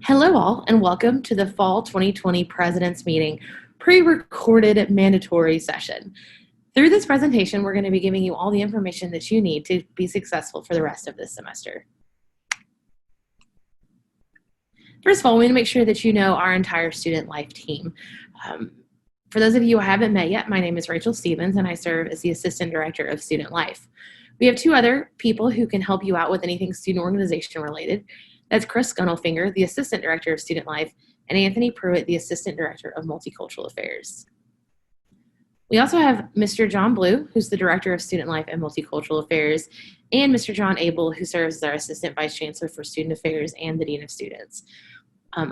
Hello all, and welcome to the Fall 2020 President's Meeting pre-recorded mandatory session. Through this presentation, we're going to be giving you all the information that you need to be successful for the rest of this semester. First of all, we want to make sure that you know our entire student life team. For those of you who haven't met yet, my name is Rachel Stevens, and I serve as the Assistant Director of Student Life. We have two other people who can help you out with anything student organization related. That's Chris Gunnelfinger, the Assistant Director of Student Life, and Anthony Pruitt, the Assistant Director of Multicultural Affairs. We also have Mr. John Blue, who's the Director of Student Life and Multicultural Affairs, and Mr. John Abel, who serves as our Assistant Vice Chancellor for Student Affairs and the Dean of Students.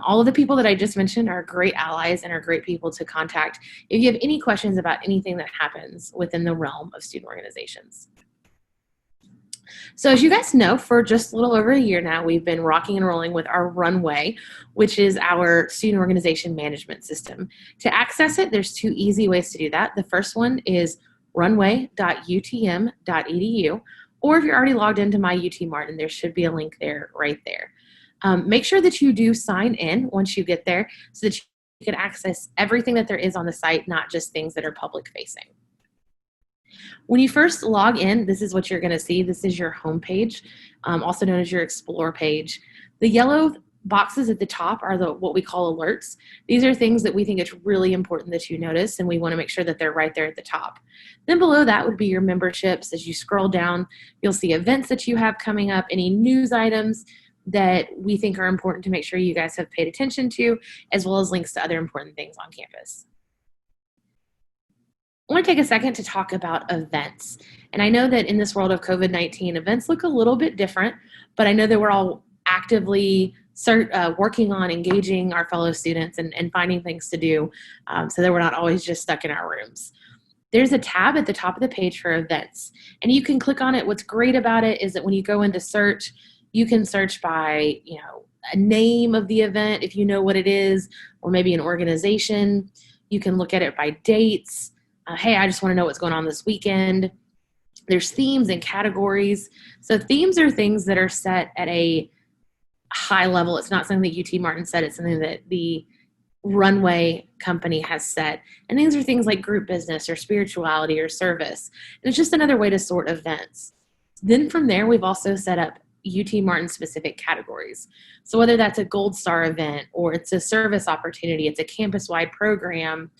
All of the people that I just mentioned are great allies and are great people to contact if you have any questions about anything that happens within the realm of student organizations. So as you guys know, for just a little over a year now, we've been rocking and rolling with our Runway, which is our student organization management system. To access it, there's two easy ways to do that. The first one is runway.utm.edu, or if you're already logged into My UT Martin, there should be a link there right there. Make sure that you do sign in once you get there so that you can access everything that there is on the site, not just things that are public facing. When you first log in, this is what you're going to see. This is your home page, also known as your Explore page. The yellow boxes at the top are what we call alerts. These are things that we think it's really important that you notice, and we want to make sure that they're right there at the top. Then below that would be your memberships. As you scroll down, you'll see events that you have coming up, any news items that we think are important to make sure you guys have paid attention to, as well as links to other important things on campus. I want to take a second to talk about events. And I know that in this world of COVID-19, events look a little bit different, but I know that we're all actively working on engaging our fellow students and finding things to do so that we're not always just stuck in our rooms. There's a tab at the top of the page for events, and you can click on it. What's great about it is that when you go into search, you can search by, a name of the event if you know what it is, or maybe an organization. You can look at it by dates. Hey, I just want to know what's going on this weekend. There's themes and categories. So themes are things that are set at a high level. It's not something that UT Martin said. It's something that the Runway company has set. And these are things like group business or spirituality or service. And it's just another way to sort events. Then from there, we've also set up UT Martin specific categories. So whether that's a Gold Star event or it's a service opportunity, it's a campus-wide program,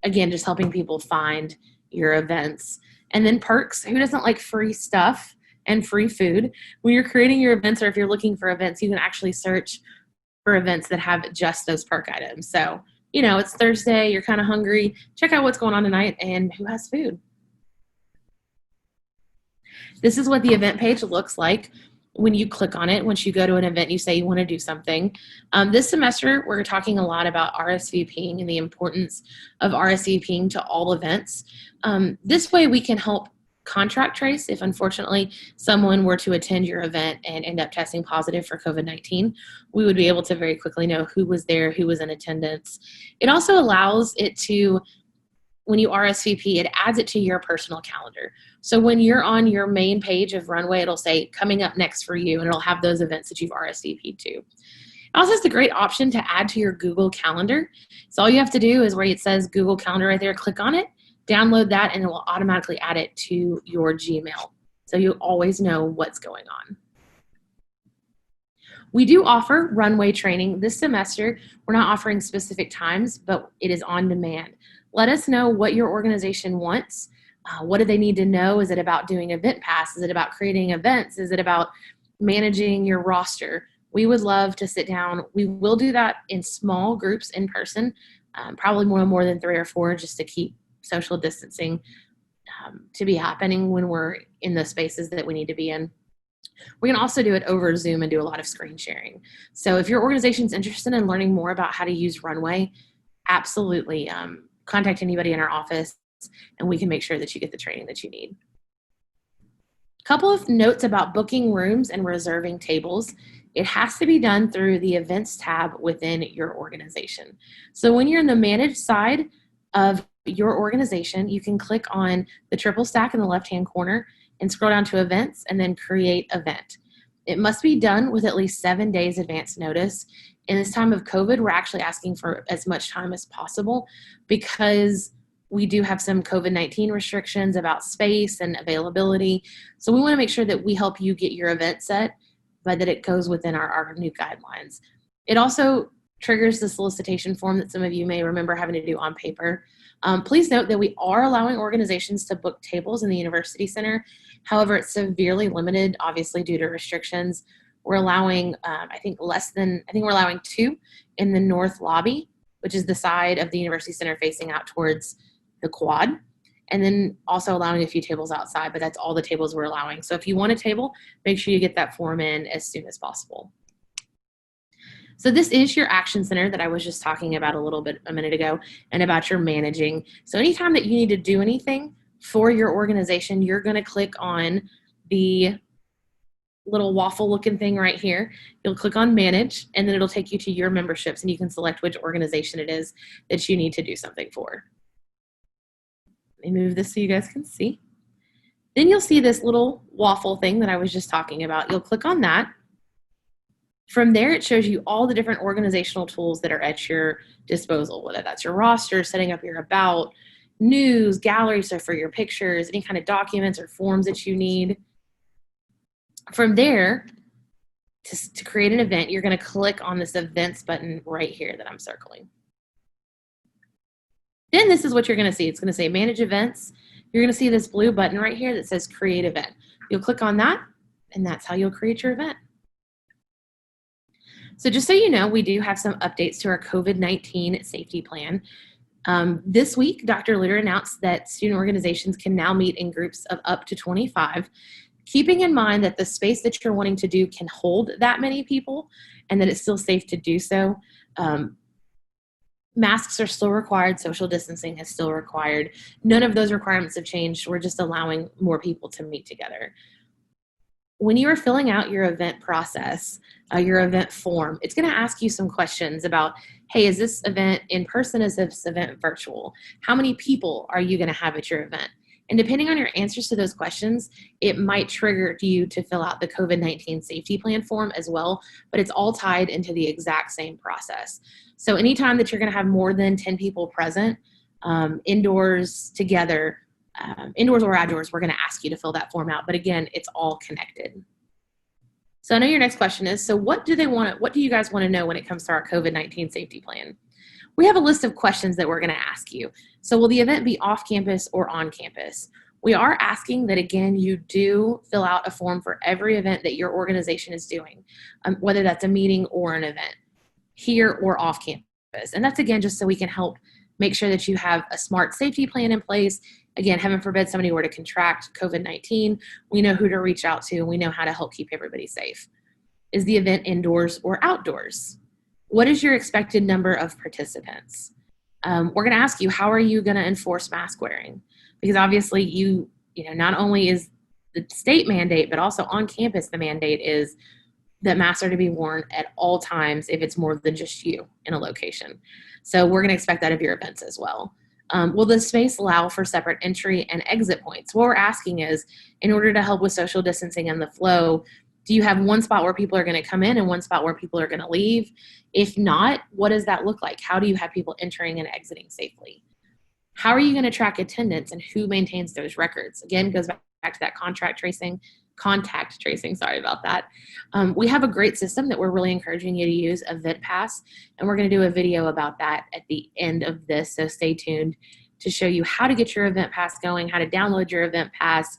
again, just helping people find your events. And then perks. Who doesn't like free stuff and free food? When you're creating your events, or if you're looking for events, you can actually search for events that have just those perk items. So, it's Thursday, you're kind of hungry, check out what's going on tonight and who has food. This is what the event page looks like when you click on it. Once you go to an event, you say you want to do something. This semester, we're talking a lot about RSVPing and the importance of RSVPing to all events. This way we can help contract trace if unfortunately someone were to attend your event and end up testing positive for COVID-19. We would be able to very quickly know who was there, who was in attendance. It also allows it to, when you RSVP, it adds it to your personal calendar. So when you're on your main page of Runway, it'll say coming up next for you, and it'll have those events that you've RSVP'd to. It also has a great option to add to your Google Calendar. So all you have to do is where it says Google Calendar right there, click on it, download that, and it will automatically add it to your Gmail. So you always know what's going on. We do offer Runway training this semester. We're not offering specific times, but it is on demand. Let us know what your organization wants. What do they need to know? Is it about doing event pass? Is it about creating events? Is it about managing your roster? We would love to sit down. We will do that in small groups in person, probably more than 3 or 4, just to keep social distancing to be happening when we're in the spaces that we need to be in. We can also do it over Zoom and do a lot of screen sharing. So if your organization's interested in learning more about how to use Runway, absolutely contact anybody in our office and we can make sure that you get the training that you need. A couple of notes about booking rooms and reserving tables. It has to be done through the events tab within your organization. So when you're in the manage side of your organization, you can click on the triple stack in the left-hand corner and scroll down to events and then create event. It must be done with at least 7 days advance notice. In this time of COVID, we're actually asking for as much time as possible because we do have some COVID-19 restrictions about space and availability. So we want to make sure that we help you get your event set, but that it goes within our new guidelines. It also triggers the solicitation form that some of you may remember having to do on paper. Please note that we are allowing organizations to book tables in the University Center. However, it's severely limited, obviously, due to restrictions. We're allowing, I think we're allowing 2 in the north lobby, which is the side of the University Center facing out towards the quad, and then also allowing a few tables outside, but that's all the tables we're allowing. So if you want a table, make sure you get that form in as soon as possible. So this is your action center that I was just talking about a minute ago, and about your managing. So anytime that you need to do anything for your organization, you're going to click on the little waffle looking thing right here. You'll click on manage, and then it'll take you to your memberships, and you can select which organization it is that you need to do something for. Let me move this so you guys can see. Then you'll see this little waffle thing that I was just talking about. You'll click on that. From there, it shows you all the different organizational tools that are at your disposal, whether that's your roster, setting up your about, news, gallery stuff for your pictures, any kind of documents or forms that you need. From there, to create an event, you're going to click on this events button right here that I'm circling. Then this is what you're going to see. It's going to say manage events. You're going to see this blue button right here that says create event. You'll click on that, and that's how you'll create your event. So just so you know, we do have some updates to our COVID-19 safety plan. This week, Dr. Luter announced that student organizations can now meet in groups of up to 25, keeping in mind that the space that you're wanting to do can hold that many people and that it's still safe to do so. Masks are still required. Social distancing is still required. None of those requirements have changed. We're just allowing more people to meet together. When you are filling out your event process, your event form, it's going to ask you some questions about, hey, is this event in person? Is this event virtual? How many people are you going to have at your event? And depending on your answers to those questions, it might trigger you to fill out the COVID-19 safety plan form as well, but it's all tied into the exact same process. So anytime that you're going to have more than 10 people present, indoors together, indoors or outdoors, we're going to ask you to fill that form out. But again, it's all connected. So I know your next question is, so what do you guys want to know when it comes to our COVID-19 safety plan? We have a list of questions that we're going to ask you. So will the event be off campus or on campus? We are asking that, again, you do fill out a form for every event that your organization is doing, whether that's a meeting or an event, here or off campus. And that's, again, just so we can help make sure that you have a smart safety plan in place. Again, heaven forbid somebody were to contract COVID-19, we know who to reach out to, and we know how to help keep everybody safe. Is the event indoors or outdoors? What is your expected number of participants? We're going to ask you, how are you going to enforce mask wearing? Because obviously you know, not only is the state mandate, but also on campus, the mandate is that masks are to be worn at all times if it's more than just you in a location. So we're going to expect that of your events as well. Will the space allow for separate entry and exit points? What we're asking is, in order to help with social distancing and the flow, do you have one spot where people are going to come in and one spot where people are going to leave? If not, what does that look like? How do you have people entering and exiting safely? How are you going to track attendance, and who maintains those records? Again, goes back to that contact tracing, sorry about that. We have a great system that we're really encouraging you to use, EventPass, and we're going to do a video about that at the end of this, so stay tuned to show you how to get your EventPass going, how to download your EventPass.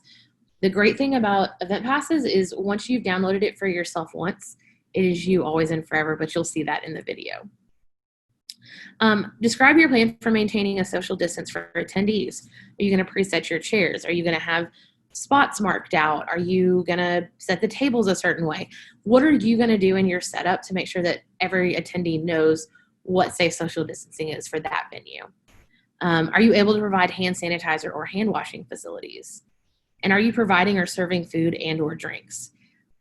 The great thing about event passes is once you've downloaded it for yourself once, it is you always and forever, but you'll see that in the video. Describe your plan for maintaining a social distance for attendees. Are you going to preset your chairs? Are you going to have spots marked out? Are you going to set the tables a certain way? What are you going to do in your setup to make sure that every attendee knows what safe social distancing is for that venue? Are you able to provide hand sanitizer or hand washing facilities? And are you providing or serving food and or drinks?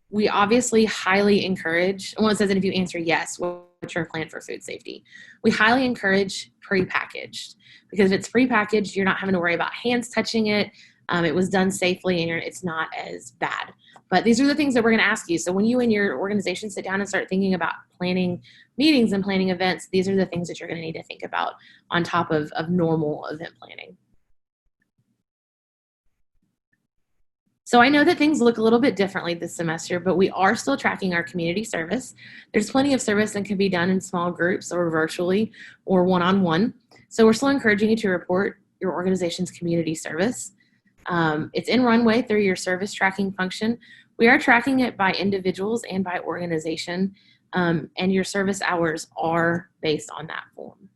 We obviously highly encourage, one says that if you answer yes, what's your plan for food safety? We highly encourage prepackaged, because if it's prepackaged, you're not having to worry about hands touching it. It was done safely, and it's not as bad. But these are the things that we're going to ask you. So when you and your organization sit down and start thinking about planning meetings and planning events, these are the things that you're going to need to think about on top of normal event planning. So I know that things look a little bit differently this semester, but we are still tracking our community service. There's plenty of service that can be done in small groups or virtually or one-on-one. So we're still encouraging you to report your organization's community service. It's in Runway through your service tracking function. We are tracking it by individuals and by organization, and your service hours are based on that form.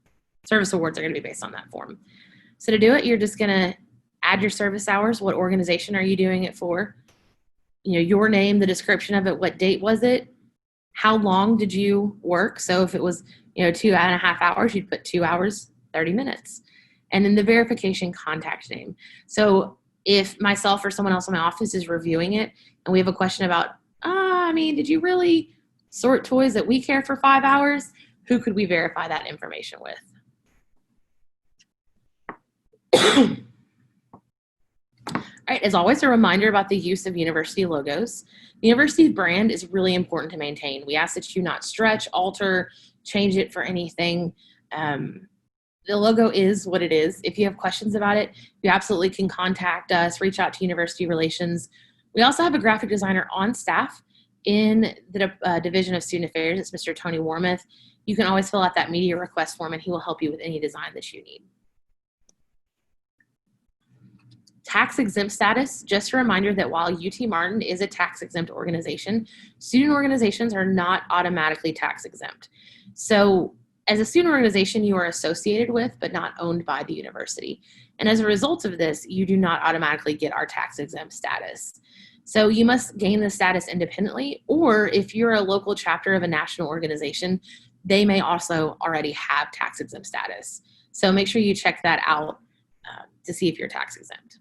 Service awards are going to be based on that form. So to do it, you're just going to add your service hours. What organization are you doing it for? You know, your name, the description of it, what date was it? How long did you work? So if it was, 2.5 hours, you'd put 2 hours, 30 minutes. And then the verification contact name. So if myself or someone else in my office is reviewing it and we have a question about, did you really sort toys at We Care for 5 hours? Who could we verify that information with? All right, as always, a reminder about the use of university logos. The university brand is really important to maintain. We ask that you not stretch, alter, change it for anything. The logo is what it is. If you have questions about it, you absolutely can contact us, reach out to University Relations. We also have a graphic designer on staff in the Division of Student Affairs. It's Mr. Tony Warmoth. You can always fill out that media request form and he will help you with any design that you need. Tax exempt status, just a reminder that while UT Martin is a tax exempt organization, student organizations are not automatically tax exempt. So as a student organization, you are associated with but not owned by the university. And as a result of this, you do not automatically get our tax exempt status. So you must gain the status independently, or if you're a local chapter of a national organization, they may also already have tax exempt status. So make sure you check that out to see if you're tax exempt.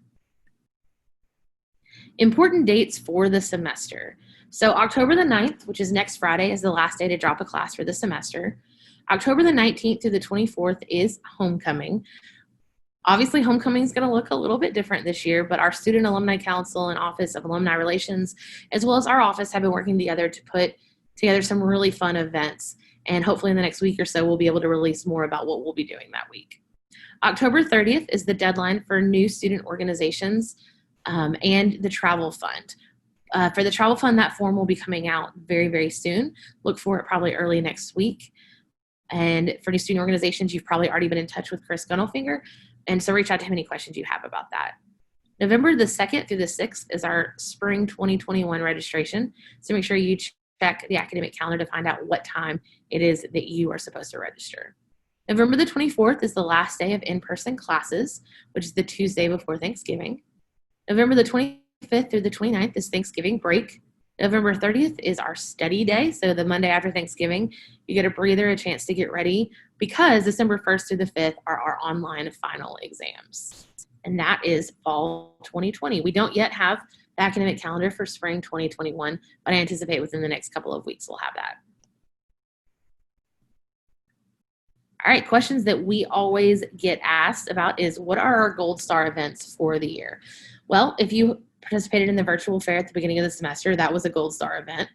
Important dates for the semester. So October the 9th, which is next Friday, is the last day to drop a class for the semester. October the 19th through the 24th is homecoming. Obviously, homecoming is going to look a little bit different this year, but our Student Alumni Council and Office of Alumni Relations, as well as our office, have been working together to put together some really fun events. And hopefully in the next week or so, we'll be able to release more about what we'll be doing that week. October 30th is the deadline for new student organizations and the travel fund. For the travel fund, that form will be coming out very, very soon. Look for it probably early next week. And for new student organizations, you've probably already been in touch with Chris Gunnelfinger. And so reach out to him any questions you have about that. November the 2nd through the 6th is our spring 2021 registration. So make sure you check the academic calendar to find out what time it is that you are supposed to register. November the 24th is the last day of in-person classes, which is the Tuesday before Thanksgiving. November the 25th through the 29th is Thanksgiving break. November 30th is our study day. So the Monday after Thanksgiving, you get a breather, a chance to get ready, because December 1st through the 5th are our online final exams. And that is fall 2020. We don't yet have the academic calendar for spring 2021, but I anticipate within the next couple of weeks we'll have that. All right, questions that we always get asked about is, what are our Gold Star events for the year? Well, if you participated in the virtual fair at the beginning of the semester, that was a Gold Star event.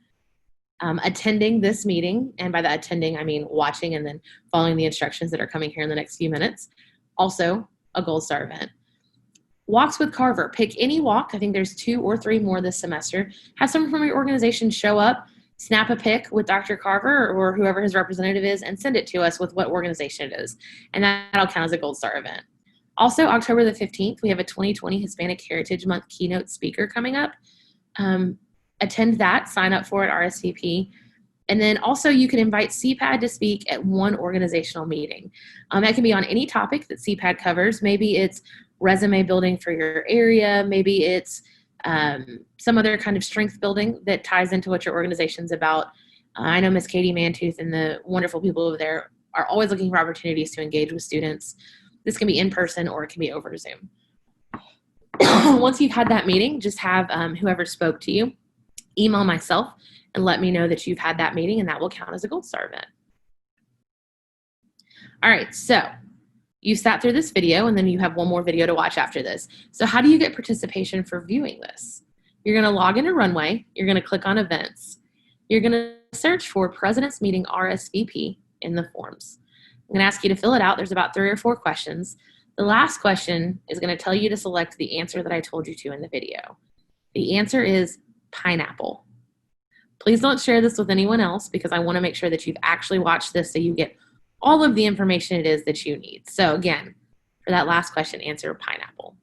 Attending this meeting, and by that attending, I mean watching and then following the instructions that are coming here in the next few minutes, also a Gold Star event. Walks with Carver. Pick any walk. I think there's 2 or 3 more this semester. Have someone from your organization show up, snap a pic with Dr. Carver or whoever his representative is, and send it to us with what organization it is. And that'll count as a Gold Star event. Also, October the 15th, we have a 2020 Hispanic Heritage Month keynote speaker coming up. Attend that, sign up for it, RSVP. And then also you can invite CPAD to speak at one organizational meeting. That can be on any topic that CPAD covers. Maybe it's resume building for your area. Maybe it's some other kind of strength building that ties into what your organization's about. I know Miss Katie Mantooth and the wonderful people over there are always looking for opportunities to engage with students. This can be in person or it can be over Zoom. Once you've had that meeting, just have whoever spoke to you email myself and let me know that you've had that meeting, and that will count as a Gold Star event. All right, so you sat through this video and then you have one more video to watch after this. So how do you get participation for viewing this? You're going to log into Runway. You're going to click on Events. You're going to search for President's Meeting RSVP in the forms. I'm going to ask you to fill it out. There's about 3 or 4 questions. The last question is going to tell you to select the answer that I told you to in the video. The answer is pineapple. Please don't share this with anyone else because I want to make sure that you've actually watched this so you get all of the information it is that you need. So again, for that last question, answer pineapple.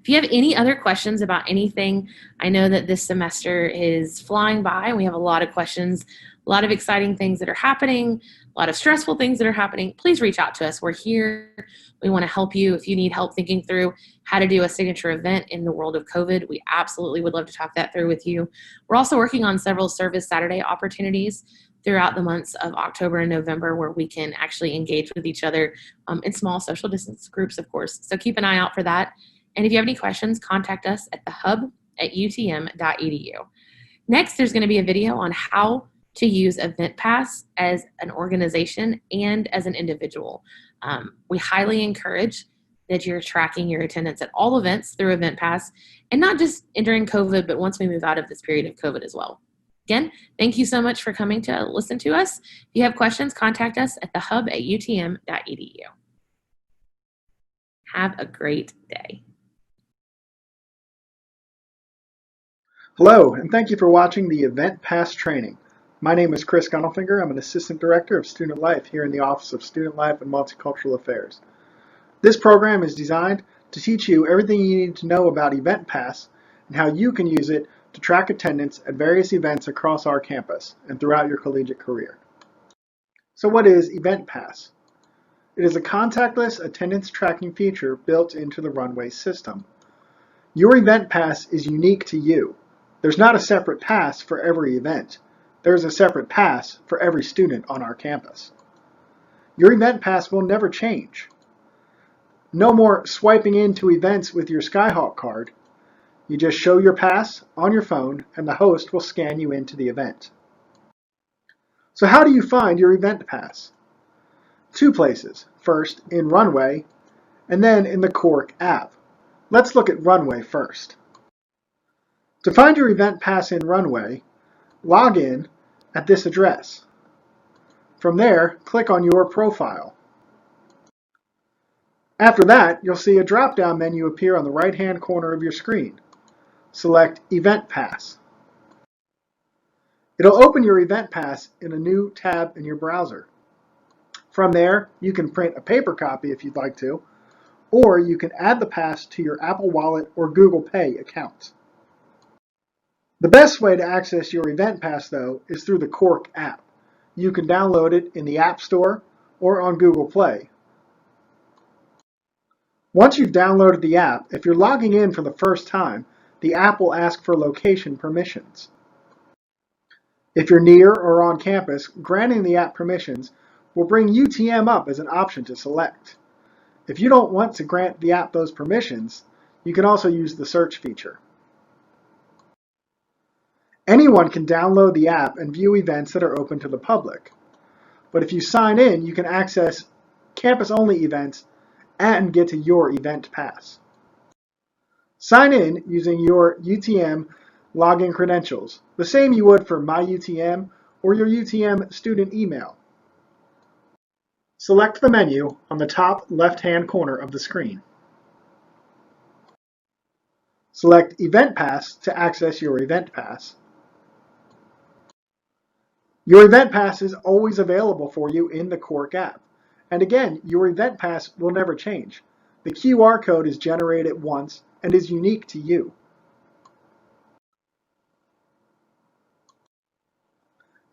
If you have any other questions about anything, I know that this semester is flying by and we have a lot of questions, a lot of exciting things that are happening, a lot of stressful things that are happening. Please reach out to us. We're here. We want to help you. If you need help thinking through how to do a signature event in the world of COVID, we absolutely would love to talk that through with you. We're also working on several Service Saturday opportunities throughout the months of October and November where we can actually engage with each other in small social distance groups, of course. So keep an eye out for that. And if you have any questions, contact us at thehub@utm.edu. Next, there's going to be a video on how to use EventPass as an organization and as an individual. We highly encourage that you're tracking your attendance at all events through EventPass, and not just during COVID, but once we move out of this period of COVID as well. Again, thank you so much for coming to listen to us. If you have questions, contact us at thehub@utm.edu. Have a great day. Hello, and thank you for watching the EventPass training. My name is Chris Gunnelfinger. I'm an Assistant Director of Student Life here in the Office of Student Life and Multicultural Affairs. This program is designed to teach you everything you need to know about EventPass and how you can use it to track attendance at various events across our campus and throughout your collegiate career. So what is EventPass? It is a contactless attendance tracking feature built into the Runway system. Your EventPass is unique to you. There's not a separate pass for every event. There's a separate pass for every student on our campus. Your EventPass will never change. No more swiping into events with your Skyhawk card. You just show your pass on your phone and the host will scan you into the event. So how do you find your EventPass? 2 places. First, in Runway, and then in the Cork app. Let's look at Runway first. To find your EventPass in Runway, log in at this address. From there, click on your profile. After that, you'll see a drop-down menu appear on the right-hand corner of your screen. Select EventPass. It'll open your EventPass in a new tab in your browser. From there, you can print a paper copy if you'd like to, or you can add the pass to your Apple Wallet or Google Pay account. The best way to access your EventPass, though, is through the Cork app. You can download it in the App Store or on Google Play. Once you've downloaded the app, if you're logging in for the first time, the app will ask for location permissions. If you're near or on campus, granting the app permissions will bring UTM up as an option to select. If you don't want to grant the app those permissions, you can also use the search feature. Anyone can download the app and view events that are open to the public. But if you sign in, you can access campus-only events and get to your EventPass. Sign in using your UTM login credentials, the same you would for MyUTM or your UTM student email. Select the menu on the top left-hand corner of the screen. Select EventPass to access your EventPass. Your EventPass is always available for you in the Cork app. And again, your EventPass will never change. The QR code is generated once and is unique to you.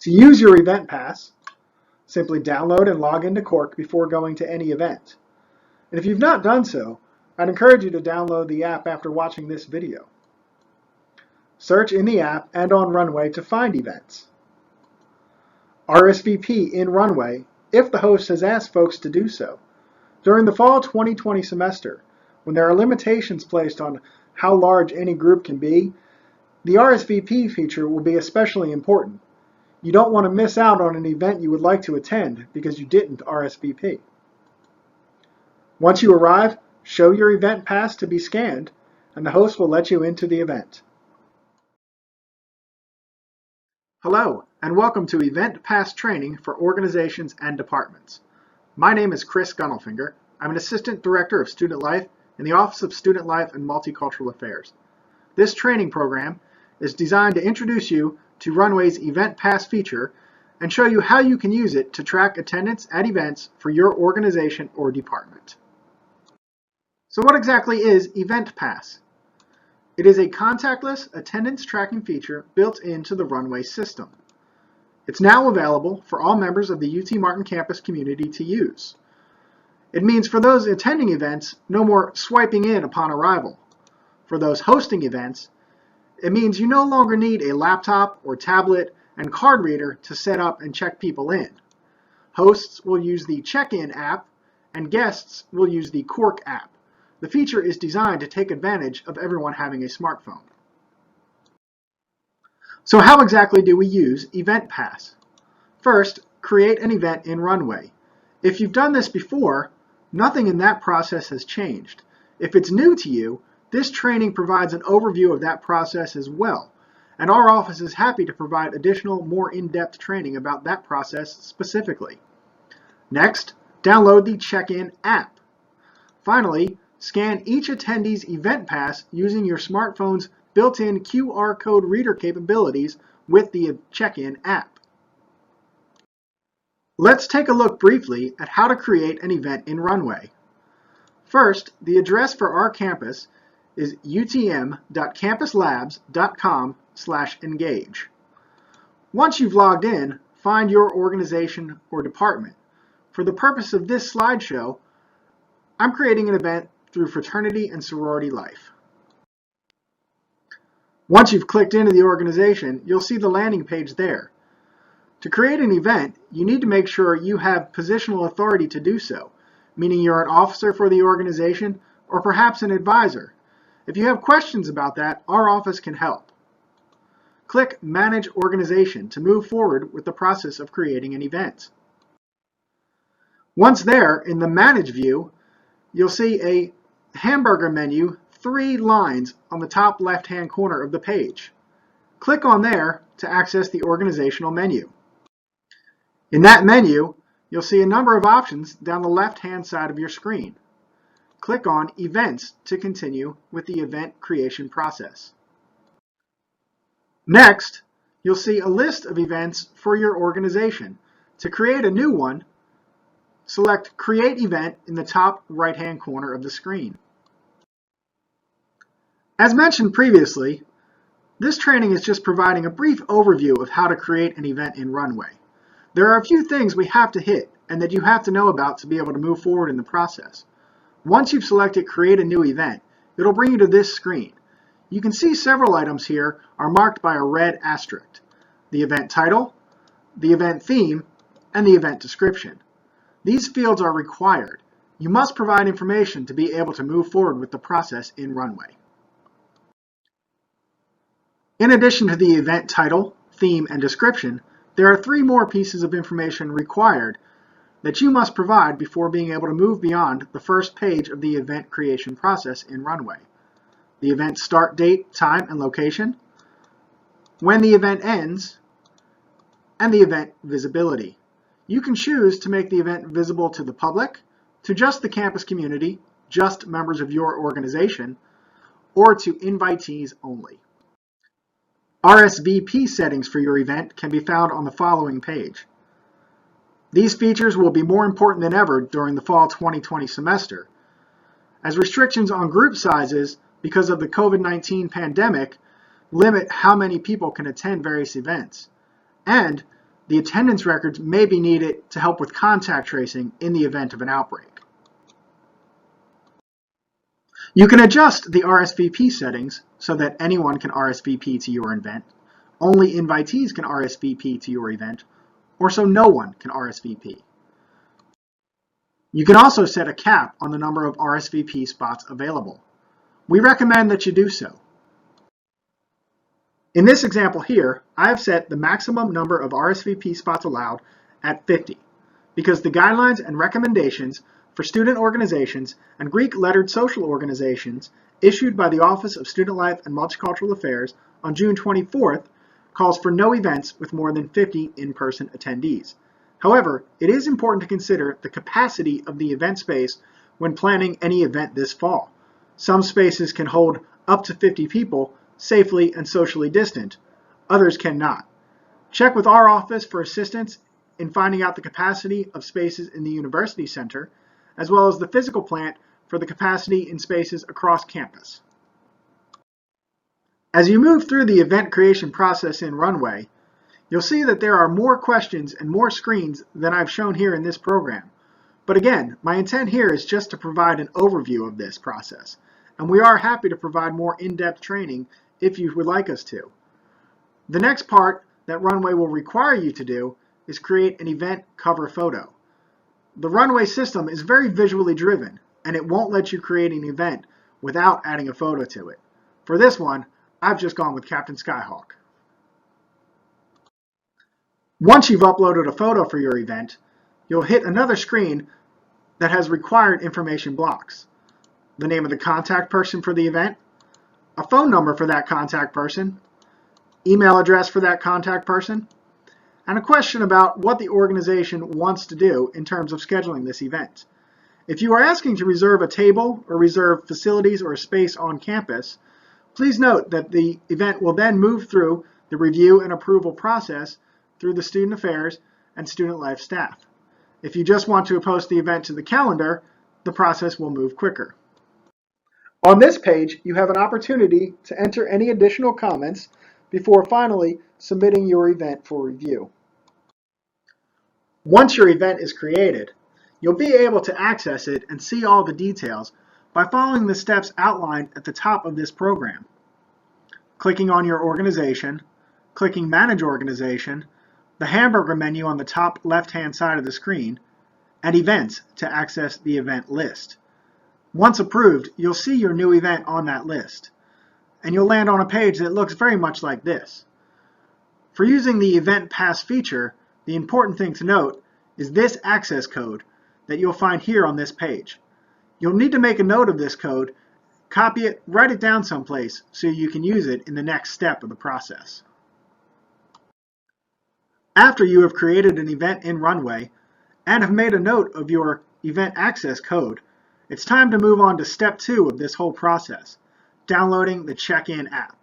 To use your EventPass, simply download and log into Cork before going to any event. And if you've not done so, I'd encourage you to download the app after watching this video. Search in the app and on Runway to find events. RSVP in Runway if the host has asked folks to do so. During the fall 2020 semester, when there are limitations placed on how large any group can be, the RSVP feature will be especially important. You don't want to miss out on an event you would like to attend because you didn't RSVP. Once you arrive, show your EventPass to be scanned, and the host will let you into the event. Hello, and welcome to Event Pass Training for Organizations and Departments. My name is Chris Gunnelfinger. I'm an Assistant Director of Student Life in the Office of Student Life and Multicultural Affairs. This training program is designed to introduce you to Runway's Event Pass feature and show you how you can use it to track attendance at events for your organization or department. So what exactly is Event Pass? It is a contactless attendance tracking feature built into the Runway system. It's now available for all members of the UT Martin campus community to use. It means for those attending events, no more swiping in upon arrival. For those hosting events, it means you no longer need a laptop or tablet and card reader to set up and check people in. Hosts will use the Check-in app, and guests will use the Cork app. The feature is designed to take advantage of everyone having a smartphone. So how exactly do we use Event Pass? First, create an event in Runway. If you've done this before, nothing in that process has changed. If it's new to you, this training provides an overview of that process as well, and our office is happy to provide additional, more in-depth training about that process specifically. Next, download the Check-in app. Finally, scan each attendee's event pass using your smartphone's built-in QR code reader capabilities with the Check-in app. Let's take a look briefly at how to create an event in Runway. First, the address for our campus is utm.campuslabs.com/engage. Once you've logged in, find your organization or department. For the purpose of this slideshow, I'm creating an event through Fraternity and Sorority Life. Once you've clicked into the organization, you'll see the landing page there. To create an event, you need to make sure you have positional authority to do so, meaning you're an officer for the organization or perhaps an advisor. If you have questions about that, our office can help. Click Manage Organization to move forward with the process of creating an event. Once there, in the Manage view, you'll see a hamburger menu, 3 lines on the top left-hand corner of the page. Click on there to access the organizational menu. In that menu, you'll see a number of options down the left-hand side of your screen. Click on Events to continue with the event creation process. Next, you'll see a list of events for your organization. To create a new one, select Create Event in the top right-hand corner of the screen. As mentioned previously, this training is just providing a brief overview of how to create an event in Runway. There are a few things we have to hit and that you have to know about to be able to move forward in the process. Once you've selected Create a New Event, it'll bring you to this screen. You can see several items here are marked by a red asterisk: the event title, the event theme, and the event description. These fields are required. You must provide information to be able to move forward with the process in Runway. In addition to the event title, theme, and description, there are 3 more pieces of information required that you must provide before being able to move beyond the first page of the event creation process in Runway. The event start date, time, and location, when the event ends, and the event visibility. You can choose to make the event visible to the public, to just the campus community, just members of your organization, or to invitees only. RSVP settings for your event can be found on the following page. These features will be more important than ever during the fall 2020 semester, as restrictions on group sizes because of the COVID-19 pandemic limit how many people can attend various events, and the attendance records may be needed to help with contact tracing in the event of an outbreak. You can adjust the RSVP settings so that anyone can RSVP to your event, only invitees can RSVP to your event, or so no one can RSVP. You can also set a cap on the number of RSVP spots available. We recommend that you do so. In this example here, I have set the maximum number of RSVP spots allowed at 50, because the guidelines and recommendations for student organizations and Greek lettered social organizations issued by the Office of Student Life and Multicultural Affairs on June 24th calls for no events with more than 50 in-person attendees. However, it is important to consider the capacity of the event space when planning any event this fall. Some spaces can hold up to 50 people safely and socially distant. Others cannot. Check with our office for assistance in finding out the capacity of spaces in the University Center, as well as the physical plant for the capacity in spaces across campus. As you move through the event creation process in Runway, you'll see that there are more questions and more screens than I've shown here in this program. But again, my intent here is just to provide an overview of this process, and we are happy to provide more in-depth training if you would like us to. The next part that Runway will require you to do is create an event cover photo. The Runway system is very visually driven, and it won't let you create an event without adding a photo to it. For this one, I've just gone with Captain Skyhawk. Once you've uploaded a photo for your event, you'll hit another screen that has required information blocks. The name of the contact person for the event, a phone number for that contact person, email address for that contact person, and a question about what the organization wants to do in terms of scheduling this event. If you are asking to reserve a table or reserve facilities or a space on campus, please note that the event will then move through the review and approval process through the Student Affairs and Student Life staff. If you just want to post the event to the calendar, the process will move quicker. On this page, you have an opportunity to enter any additional comments before finally submitting your event for review. Once your event is created, you'll be able to access it and see all the details by following the steps outlined at the top of this program. Clicking on your organization, clicking Manage Organization, the hamburger menu on the top left-hand side of the screen, and Events to access the event list. Once approved, you'll see your new event on that list, and you'll land on a page that looks very much like this. For using the Event Pass feature, the important thing to note is this access code that you'll find here on this page. You'll need to make a note of this code, copy it, write it down someplace so you can use it in the next step of the process. After you have created an event in Runway and have made a note of your event access code, it's time to move on to step 2 of this whole process, downloading the Check-In app.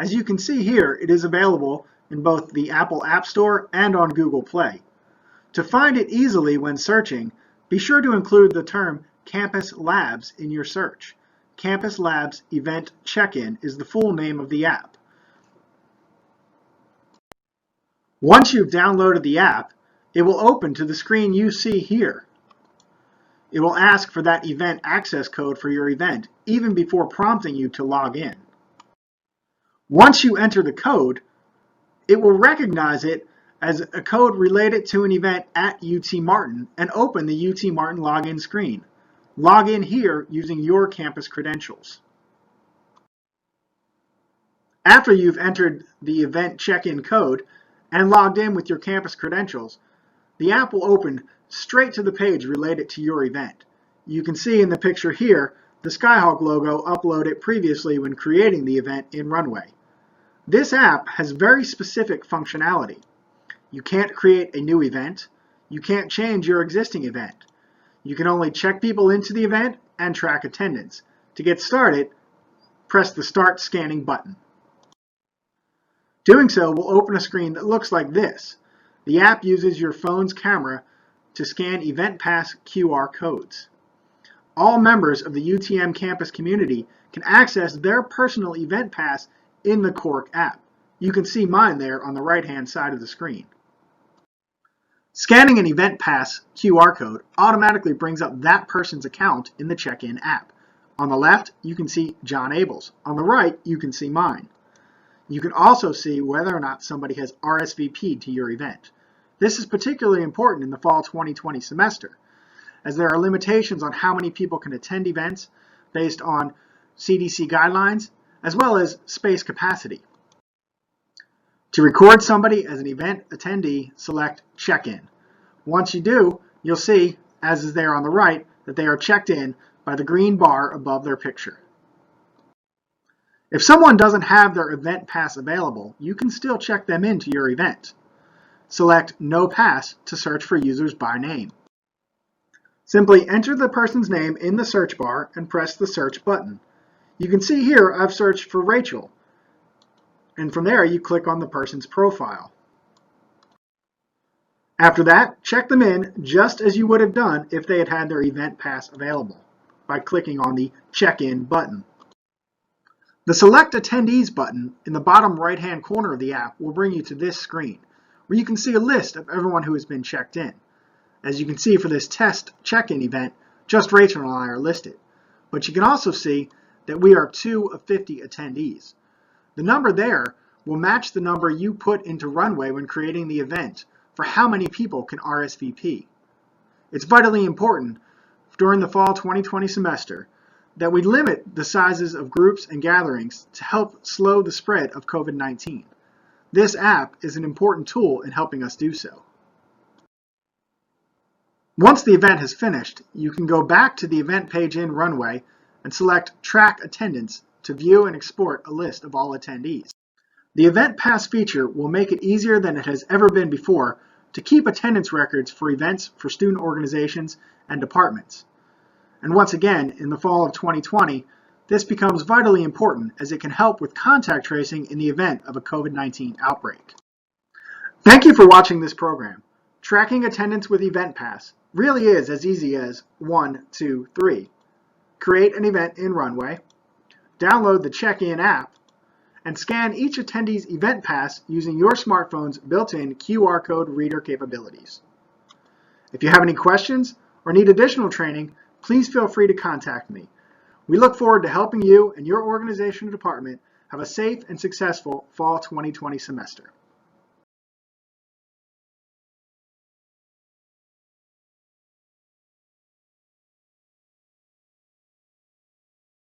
As you can see here, it is available in both the Apple App Store and on Google Play. To find it easily when searching, be sure to include the term Campus Labs in your search. Campus Labs Event Check-In is the full name of the app. Once you've downloaded the app, it will open to the screen you see here. It will ask for that event access code for your event, even before prompting you to log in. Once you enter the code, it will recognize it as a code related to an event at UT Martin and open the UT Martin login screen. Log in here using your campus credentials. After you've entered the event check-in code and logged in with your campus credentials, the app will open straight to the page related to your event. You can see in the picture here the Skyhawk logo uploaded previously when creating the event in Runway. This app has very specific functionality. You can't create a new event. You can't change your existing event. You can only check people into the event and track attendance. To get started, press the Start Scanning button. Doing so will open a screen that looks like this. The app uses your phone's camera to scan Event Pass QR codes. All members of the UTM campus community can access their personal Event Pass in the Cork app. You can see mine there on the right-hand side of the screen. Scanning an Event Pass QR code automatically brings up that person's account in the check-in app. On the left, you can see John Abel's. On the right, you can see mine. You can also see whether or not somebody has RSVP'd to your event. This is particularly important in the fall 2020 semester, as there are limitations on how many people can attend events based on CDC guidelines, as well as space capacity. To record somebody as an event attendee, select Check-in. Once you do, you'll see, as is there on the right, that they are checked in by the green bar above their picture. If someone doesn't have their event pass available, you can still check them into your event. Select No Pass to search for users by name. Simply enter the person's name in the search bar and press the search button. You can see here I've searched for Rachel, and from there you click on the person's profile. After that, check them in just as you would have done if they had had their event pass available by clicking on the Check-in button. The Select Attendees button in the bottom right-hand corner of the app will bring you to this screen, where you can see a list of everyone who has been checked in. As you can see for this test check-in event, just Rachel and I are listed, but you can also see that we are 2 of 50 attendees. The number there will match the number you put into Runway when creating the event for how many people can RSVP. It's vitally important during the fall 2020 semester that we limit the sizes of groups and gatherings to help slow the spread of COVID-19. This app is an important tool in helping us do so. Once the event has finished, you can go back to the event page in Runway and select Track Attendance to view and export a list of all attendees. The Event Pass feature will make it easier than it has ever been before to keep attendance records for events for student organizations and departments. And once again, in the fall of 2020, this becomes vitally important as it can help with contact tracing in the event of a COVID-19 outbreak. Thank you for watching this program. Tracking attendance with Event Pass really is as easy as 1, 2, 3. Create an event in Runway, download the Check-in app, and scan each attendee's event pass using your smartphone's built-in QR code reader capabilities. If you have any questions or need additional training, please feel free to contact me. We look forward to helping you and your organization or department have a safe and successful fall 2020 semester.